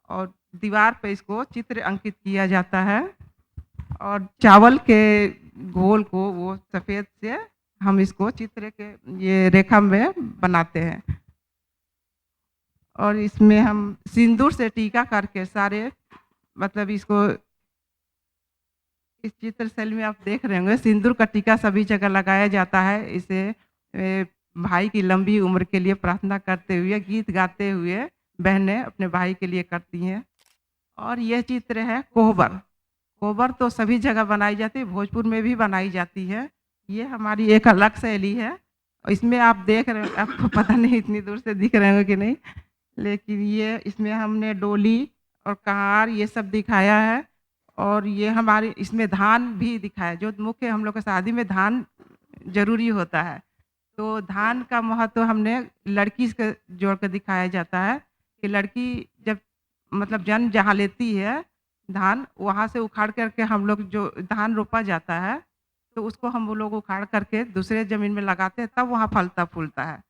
और दीवार पे इसको चित्र अंकित किया जाता है और चावल के घोल को वो सफ़ेद से हम इसको चित्र के ये रेखा में बनाते हैं और इसमें हम सिंदूर से टीका करके सारे मतलब इसको इस चित्र शैली में आप देख रहे होंगे, सिंदूर का टीका सभी जगह लगाया जाता है। इसे भाई की लंबी उम्र के लिए प्रार्थना करते हुए, गीत गाते हुए बहनें अपने भाई के लिए करती हैं। और यह चित्र है कोहबर। कोहबर तो सभी जगह बनाई जाती है, भोजपुर में भी बनाई जाती है। ये हमारी एक अलग शैली है और इसमें आप देख रहे हो, आपको पता नहीं इतनी दूर से दिख रहे होंगे कि नहीं, लेकिन ये इसमें हमने डोली और कहार ये सब दिखाया है और ये हमारे इसमें धान भी दिखाया है, जो मुख्य हम लोग के शादी में धान ज़रूरी होता है। तो धान का महत्व हमने लड़की से जोड़ कर दिखाया जाता है कि लड़की जब मतलब जन्म जहाँ लेती है धान, वहाँ से उखाड़ करके हम लोग जो धान रोपा जाता है, तो उसको हम वो लोग उखाड़ करके दूसरे ज़मीन में लगाते हैं, तब वहाँ फलता फूलता है।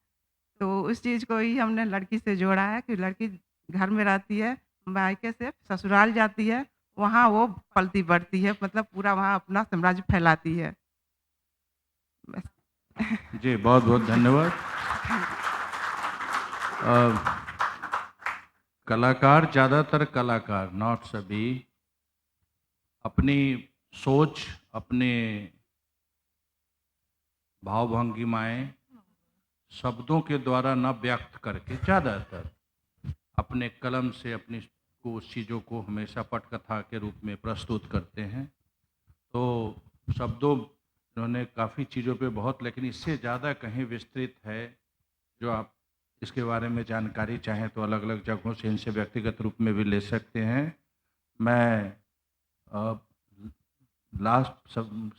तो उस चीज़ को ही हमने लड़की से जोड़ा है कि लड़की घर में रहती है, मायके से ससुराल जाती है, वहाँ वो पलती बढ़ती है, मतलब पूरा वहाँ अपना साम्राज्य फैलाती है। बस। जी, बहुत-बहुत धन्यवाद। कलाकार, ज़्यादातर कलाकार, नॉट सभी, अपनी सोच, अपने भाव-भंगिमाएँ शब्दों के द्वारा न व्यक्त करके ज़्यादातर अपने कलम से अपनी को चीज़ों को हमेशा पटकथा के रूप में प्रस्तुत करते हैं। तो शब्दों उन्होंने काफ़ी चीज़ों पे बहुत, लेकिन इससे ज़्यादा कहीं विस्तृत है, जो आप इसके बारे में जानकारी चाहें तो अलग-अलग जगहों से इनसे व्यक्तिगत रूप में भी ले सकते हैं। मैं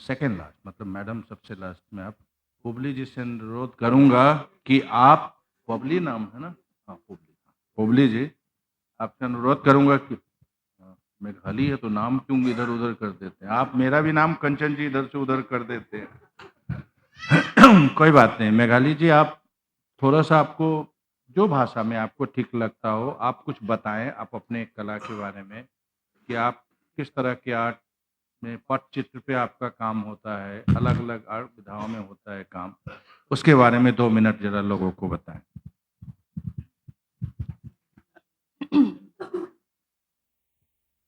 सेकंड लास्ट मतलब मैडम सबसे लास्ट में आप पुबली जी से अनुरोध करूंगा कि आप, पुबली नाम है ना? हाँ, पुबली जी, आपसे अनुरोध करूंगा कि मेघाली है तो नाम क्यों इधर उधर कर देते हैं आप? मेरा भी नाम कंचन जी इधर से उधर कर देते हैं। कोई बात नहीं, मेघाली जी आप थोड़ा सा, आपको जो भाषा में आपको ठीक लगता हो आप कुछ बताएं, आप अपने कला के बारे में कि आप किस तरह के आर्ट में, पटचित्र पे आपका काम होता है, अलग अलग आर्ट विधाओं में होता है काम, उसके बारे में 2 मिनट जरा लोगों को बताएं।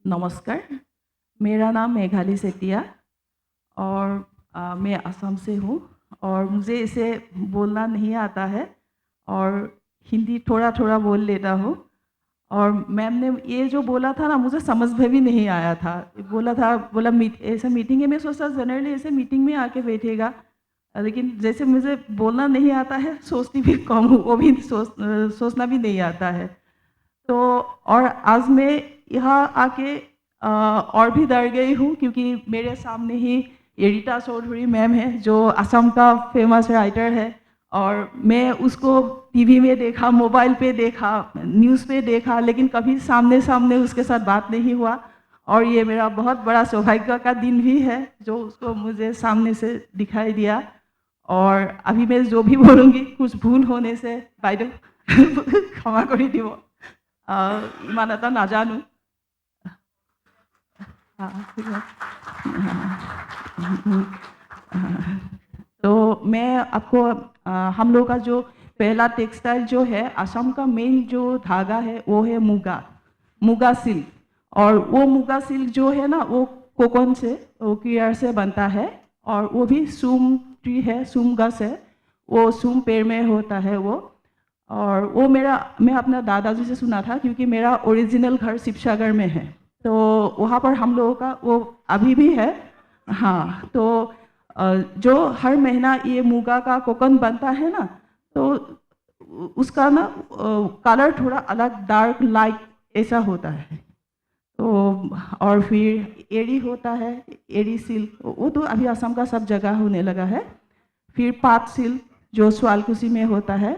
नमस्कार, मेरा नाम मेघाली सेतिया और मैं असम से हूँ और मुझे इसे बोलना नहीं आता है और हिंदी थोड़ा-थोड़ा बोल लेता हूँ। और मैम ने ये जो बोला था ना, मुझे समझ में भी नहीं आया था। बोला ऐसे मीटिंग है, मैं सोचता जनरली ऐसे मीटिंग में आके बैठेगा। लेकिन जैसे मुझे बोलना नहीं आता है, सोचती भी कम हूँ, वो भी सोचना भी नहीं आता है। तो और आज मैं यहाँ आके और भी डर गई हूँ, क्योंकि मेरे सामने ही रीता चौधरी मैम है, जो असम का फेमस राइटर है। और मैं उसको टीवी में देखा, मोबाइल पे देखा, न्यूज़ पे देखा, लेकिन कभी सामने सामने उसके साथ बात नहीं हुआ। और ये मेरा बहुत बड़ा सौभाग्य का दिन भी है, जो उसको मुझे सामने से दिखाई दिया। और अभी मैं जो भी बोलूँगी, कुछ भूल होने से বাইদেউ ক্ষমা কৰি দিব। ইমান এটা নাজানো। ঠিক আছে। तो मैं आपको हम लोग का जो पहला टेक्सटाइल जो है, असम का मेन जो धागा है वो है मुगा, मुगा सिल्क। और वो मुगा सिल्क जो है ना, वो कोकन से, वो कीयर से बनता है। और वो भी सूम ट्री है, सूम गस है, वो सूम पेड़ में होता है वो। और वो मैं अपना दादाजी से सुना था, क्योंकि मेरा ओरिजिनल घर शिवसागर में है। तो वहाँ पर हम लोगों का वो अभी भी है। हाँ, तो जो हर महीना ये मुगा का कोकन बनता है ना, तो उसका ना कलर थोड़ा अलग, डार्क लाइट ऐसा होता है। तो और फिर एड़ी होता है, एड़ी सिल्क, वो तो अभी असम का सब जगह होने लगा है। फिर पाट सिल्क जो स्वालकुशी में होता है।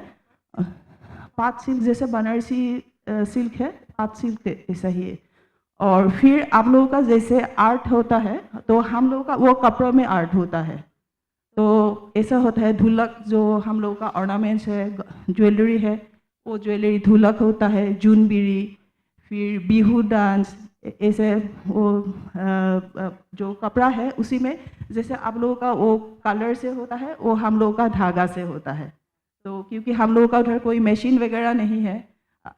पाट सिल्क जैसे बनारसी सिल्क है, पाट सिल्क ऐसा ही है। और फिर आप लोगों का जैसे आर्ट होता है, तो हम लोगों का वो कपड़ों में आर्ट होता है। तो ऐसा होता है, ढोलक जो हम लोगों का ऑर्नामेंट्स है, ज्वेलरी है, वो ज्वेलरी ढोलक होता है, जूनबिरी, फिर बिहू डांस, ऐसे वो जो कपड़ा है उसी में जैसे आप लोगों का वो कलर से होता है, वो हम लोगों का धागा से होता है। तो क्योंकि हम लोगों का उधर कोई मशीन वगैरह नहीं है,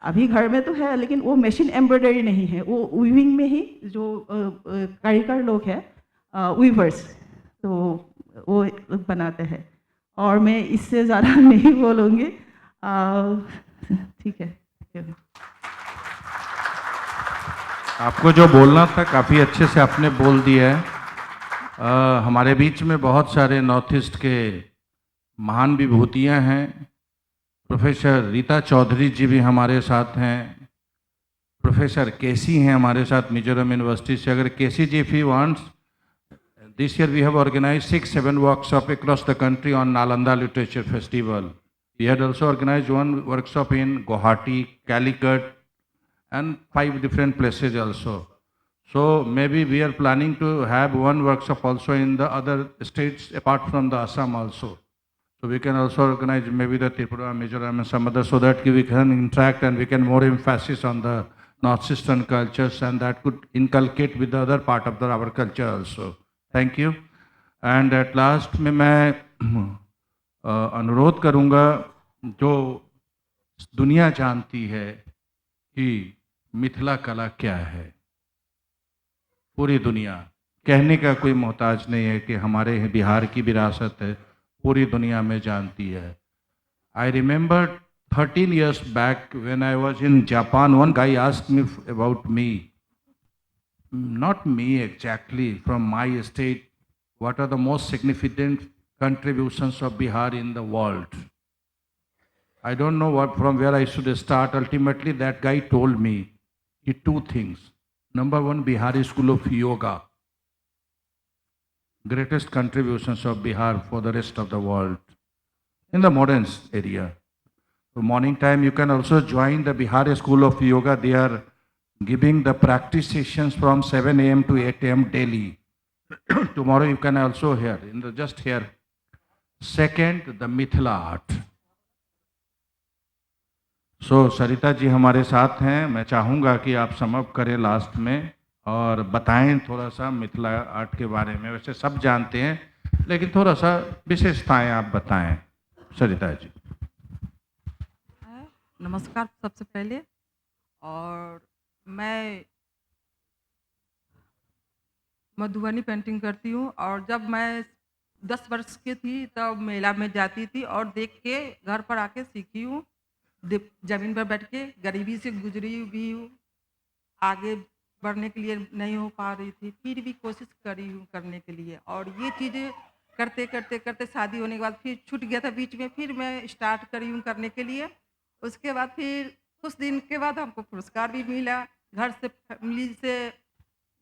अभी घर में तो है, लेकिन वो मशीन एम्ब्रॉयडरी नहीं है, वो वीविंग में ही जो कारीगर लोग हैं, वीवर्स, तो वो लोग बनाते हैं। और मैं इससे ज़्यादा नहीं बोलूँगी। ठीक है। आपको जो बोलना था काफ़ी अच्छे से आपने बोल दिया है। हमारे बीच में बहुत सारे नॉर्थ ईस्ट के महान विभूतियाँ हैं। प्रोफेसर रीता चौधरी जी भी हमारे साथ हैं। प्रोफेसर केसी हैं हमारे साथ मिजोरम यूनिवर्सिटी से। अगर KC ji, if you wants, this year we have organized 6-7 workshops across the country on Nalanda Literature Festival. We had also organized one workshop in Guwahati, Calicut, and 5 different places also. So maybe we are planning to have one workshop also in the other states apart from the Assam also. So we can also organize maybe the Tripura, Mizoram and some other, so that we can interact and we can more emphasis on the Northeastern cultures, and that could inculcate with the other part of our culture also. Thank you. And at last में मैं अनुरोध करूंगा, जो दुनिया जानती है कि मिथिला कला क्या है, पूरी दुनिया, कहने का कोई मोहताज नहीं है कि हमारे बिहार की विरासत है, पूरी दुनिया में जानती है। I remember 13 years back when I was in Japan, one guy asked me about me. Not me exactly, from my state, what are the most significant contributions of Bihar in the world? I don't know from where I should start. Ultimately, that guy told me 2 things. Number 1, Bihar School of Yoga, greatest contributions of Bihar for the rest of the world in the modern area. So morning time, you can also join the Bihar School of Yoga. They are giving the practice sessions from 7 a.m. to 8 a.m. daily. Tomorrow you can also hear, just here. Second, the Mithila art. So Sarita ji हमारे साथ हैं। मैं चाहूँगा कि आप sum up करें last में और बताएं थोड़ा सा मिथिला आर्ट के बारे में। वैसे सब जानते हैं, लेकिन थोड़ा सा विशेषताएं आप बताएं, सरिता जी। नमस्कार सबसे पहले। और मैं मधुबनी पेंटिंग करती हूँ, और जब मैं 10 वर्ष की थी तब मेला में जाती थी और देख के घर पर आके सीखी हूँ। ज़मीन पर बैठ के गरीबी से गुजरी भी हूँ। आगे बढ़ने के लिए नहीं हो पा रही थी, फिर भी कोशिश करी हूँ करने के लिए, और ये चीज़ें करते करते करते शादी होने के बाद फिर छूट गया था बीच में, फिर मैं स्टार्ट करी हूँ करने के लिए। उसके बाद फिर कुछ दिन के बाद हमको पुरस्कार भी मिला, घर से फैमिली से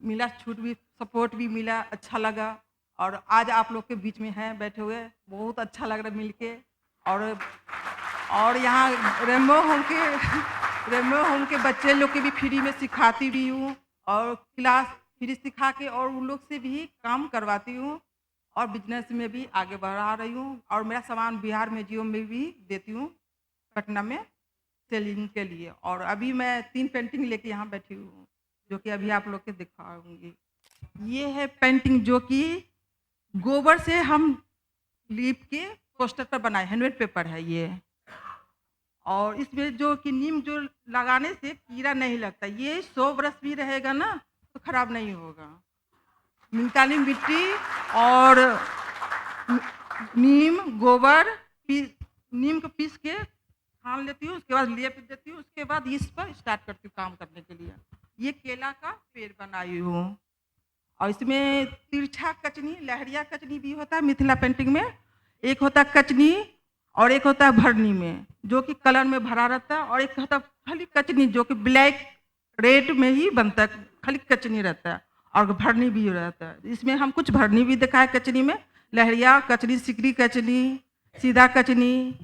मिला, छूट भी, सपोर्ट भी मिला, अच्छा लगा। और आज आप लोग के बीच में हैं बैठे हुए, बहुत अच्छा लग रहा है मिल के। और यहाँ रेमो होम के बच्चे लोग के भी फ्री में सिखाती भी हूँ, और क्लास फ्री सिखा के और उन लोग से भी काम करवाती हूँ, और बिजनेस में भी आगे बढ़ा रही हूँ। और मेरा सामान बिहार में जियो में भी देती हूँ, पटना में सेलिंग के लिए। और अभी मैं 3 पेंटिंग लेके यहाँ बैठी हूँ, जो कि अभी आप लोग के दिखाऊंगी। ये है पेंटिंग जो कि गोबर से हम लीप के पोस्टर पर बनाए, हैंडमेड पेपर है ये। और इसमें जो कि नीम जो लगाने से कीड़ा नहीं लगता, ये 100 बरस भी रहेगा ना तो खराब नहीं होगा। मुल्तानी मिट्टी और नीम, गोबर, नीम को पीस के छान लेती हूँ, उसके बाद लेप देती हूँ, उसके बाद इस पर स्टार्ट करती हूँ काम करने के लिए। ये केला का पेड़ बनाई हूँ, और इसमें तिरछा कचनी, लहरिया कचनी भी होता है मिथिला पेंटिंग में। एक होता है कचनी और एक होता है भरनी में, जो कि कलर में भरा रहता है, और एक होता है खाली कचनी जो कि ब्लैक रेड में ही बनता है, खाली कचनी रहता है, और भरनी भी रहता है। इसमें हम कुछ भरनी भी दिखाए कचनी में, लहरिया कचनी, सिकरी कचनी, सीधा कचनी,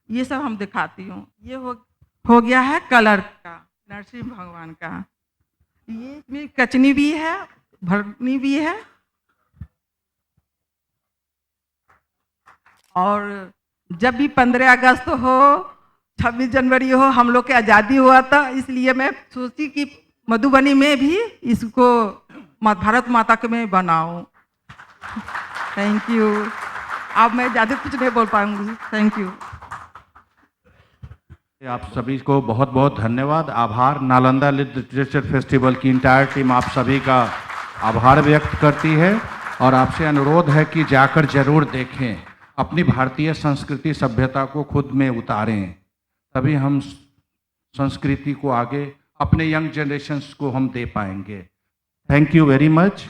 ये सब हम दिखाती हूँ। ये हो गया है कलर का, नरसिंह भगवान का। ये इसमें कचनी भी है, भरनी भी है। और जब भी 15 अगस्त हो, 26 जनवरी हो, हम लोग की आज़ादी हुआ था, इसलिए मैं सोची कि मधुबनी में भी इसको भारत माता के में बनाऊं। Thank you. अब मैं ज़्यादा कुछ नहीं बोल पाऊंगी। Thank you. आप सभी को बहुत बहुत धन्यवाद, आभार। नालंदा लिटरेचर फेस्टिवल की इंटायर टीम आप सभी का आभार व्यक्त करती है, और आपसे अनुरोध है कि जाकर जरूर देखें, अपनी भारतीय संस्कृति सभ्यता को खुद में उतारें, तभी हम संस्कृति को आगे अपने यंग जनरेशन्स को हम दे पाएंगे। Thank you very much.